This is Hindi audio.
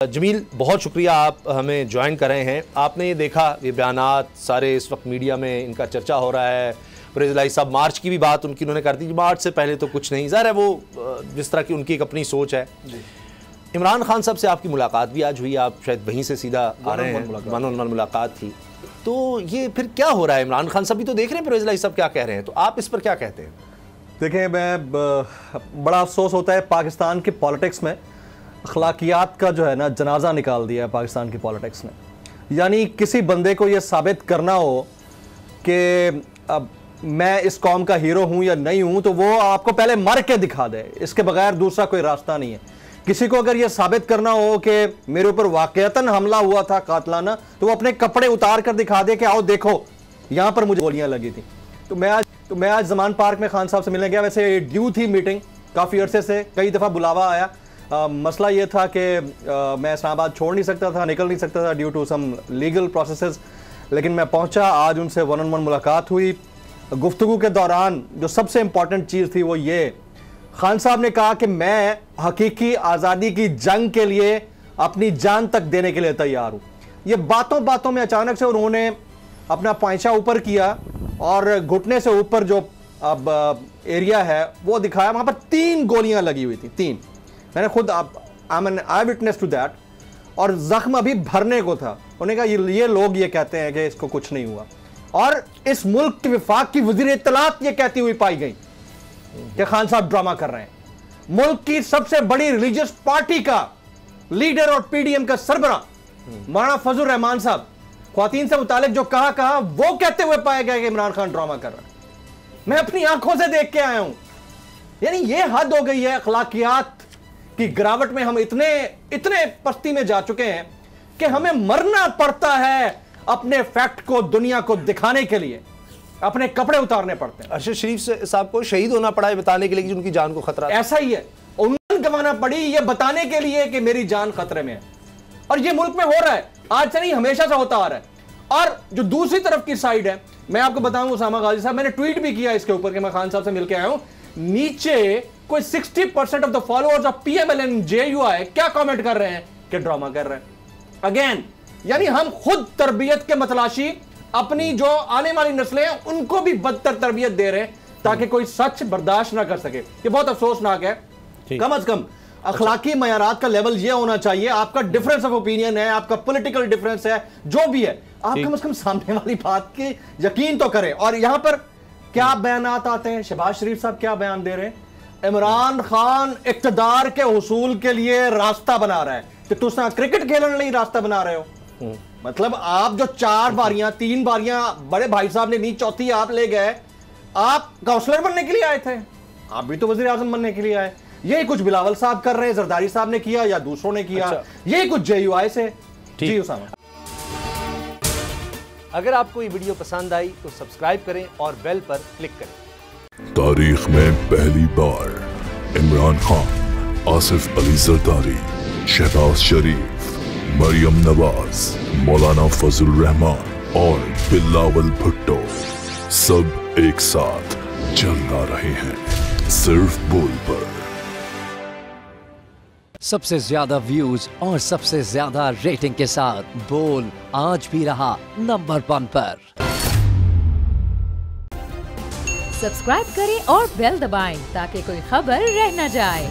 जमील, बहुत शुक्रिया आप हमें ज्वाइन कर रहे हैं। आपने ये देखा, ये बयानात सारे इस वक्त मीडिया में इनका चर्चा हो रहा है। परवेज़ इलाही साहब मार्च की भी बात उनकी उन्होंने कर दी, मार्च से पहले तो कुछ नहीं, ज़ाहिर है वो जिस तरह की उनकी एक अपनी सोच है। इमरान खान साहब से आपकी मुलाकात भी आज हुई, आप शायद वहीं से सीधा आ रहे हैं, वन ऑन वन मुलाकात थी। तो ये फिर क्या हो रहा है? इमरान खान साहब भी तो देख रहे हैं परवेज़ इलाही साहब क्या कह रहे हैं, तो आप इस पर क्या कहते हैं? देखिए, मैं बड़ा अफसोस होता है पाकिस्तान की पॉलिटिक्स में अखलाकियात का जो है ना जनाजा निकाल दिया है पाकिस्तान की पॉलिटिक्स ने। यानी किसी बंदे को ये साबित करना हो कि अब मैं इस कौम का हीरो हूं या नहीं हूं, तो वो आपको पहले मर के दिखा दे, इसके बगैर दूसरा कोई रास्ता नहीं है। किसी को अगर ये साबित करना हो कि मेरे ऊपर वाकईतन हमला हुआ था कातलाना, तो वो अपने कपड़े उतार कर दिखा दे कि आओ देखो यहां पर मुझे गोलियां लगी थी। तो मैं आज जमान पार्क में खान साहब से मिलने गया। वैसे ड्यू थी मीटिंग, काफ़ी अरसे से कई दफ़ा बुलावा आया। मसला ये था कि मैं इस्लामाबाद छोड़ नहीं सकता था, निकल नहीं सकता था due to some legal processes, लेकिन मैं पहुंचा। आज उनसे वन ऑन वन मुलाकात हुई। गुफ्तगू के दौरान जो सबसे इंपॉर्टेंट चीज़ थी वो ये, खान साहब ने कहा कि मैं हकीकी आज़ादी की जंग के लिए अपनी जान तक देने के लिए तैयार हूँ। ये बातों बातों में अचानक से उन्होंने अपना पैंचा ऊपर किया और घुटने से ऊपर जो अब एरिया है वो दिखाया, वहाँ पर 3 गोलियाँ लगी हुई थी, 3। मैंने खुद आई विटनेस टू दैट, और जख्म अभी भरने को था। उन्होंने कहा ये लोग ये कहते हैं कि इसको कुछ नहीं हुआ, और इस मुल्क के विफाक की वज़ीर इत्तलात ये कहती हुई पाई गई कि खान साहब ड्रामा कर रहे हैं। मुल्क की सबसे बड़ी रिलीजियस पार्टी का लीडर और पीडीएम का सरबरा मौलाना फजल रहमान साहब ख्वातीन से मुतालिक जो कहा वो कहते हुए पाया गया कि इमरान खान ड्रामा कर रहा है। मैं अपनी आंखों से देख के आया हूं। यानी ये हद हो गई है अखलाकियात की गिरावट में। हम इतने पस्ती में जा चुके हैं कि हमें मरना पड़ता है अपने फैक्ट को दुनिया को दिखाने के लिए, अपने कपड़े उतारने पड़ते हैं। अरशद शरीफ साहब को शहीद होना पड़ा है बताने के लिए कि उनकी जान को खतरा है। ऐसा ही है, उन्हें गंवाना पड़ी ये बताने के लिए कि मेरी जान खतरे में है। और ये मुल्क में हो रहा है, आज से नहीं हमेशा से होता आ रहा है। और जो दूसरी तरफ की साइड है, मैं आपको बताऊं उसामा गाजी साहब, मैंने ट्वीट भी किया इसके ऊपर कि मैं खान साहब से मिलकर आया हूं। नीचे कोई 60% of the followers of PMLN JUI क्या कमेंट कर रहे हैं कि ड्रामा कर रहे हैं। अगेन, यानी हम खुद तरबियत के मतलाशी अपनी जो आने वाली नस्लें हैं उनको भी बदतर तरबियत दे रहे हैं ताकि कोई सच बर्दाश्त ना कर सके। ये बहुत अफसोसनाक है। कम अज कम अखलाकी मयारात का लेवल ये होना चाहिए। आपका डिफरेंस ऑफ ओपिनियन है, आपका पॉलिटिकल डिफरेंस है, जो भी है, आप कम से कम सामने वाली बात की यकीन तो करें। और यहां पर क्या बयानात आते हैं, शहबाज शरीफ साहब क्या बयान दे रहे हैं, इमरान खान इक्तदार के हुसूल के लिए रास्ता बना रहा है। तो तुम क्रिकेट खेलने नहीं रास्ता बना रहे हो। मतलब आप जो 4 बारियां 3 बारियां बड़े भाई साहब ने नी, चौथी आप ले गए। आप काउंसलर बनने के लिए आए थे, आप भी तो वजीर आजम बनने के लिए आए। यही कुछ बिलावल साहब कर रहे हैं, जरदारी साहब ने किया या दूसरों ने किया। यही कुछ JUI से। जी उसामा, अगर आपको ये वीडियो पसंद आई तो सब्सक्राइब करें और बेल पर क्लिक करें। तारीख में पहली बार इमरान खान, आसिफ अली जरदारी, शहबाज शरीफ, मरियम नवाज, मौलाना फजल रहमान और बिलावल भुट्टो सब एक साथ चल रहे हैं सिर्फ बोल पर। सबसे ज्यादा व्यूज और सबसे ज्यादा रेटिंग के साथ बोल आज भी रहा नंबर 1 पर। सब्सक्राइब करें और बेल दबाएं ताकि कोई खबर रह न जाए।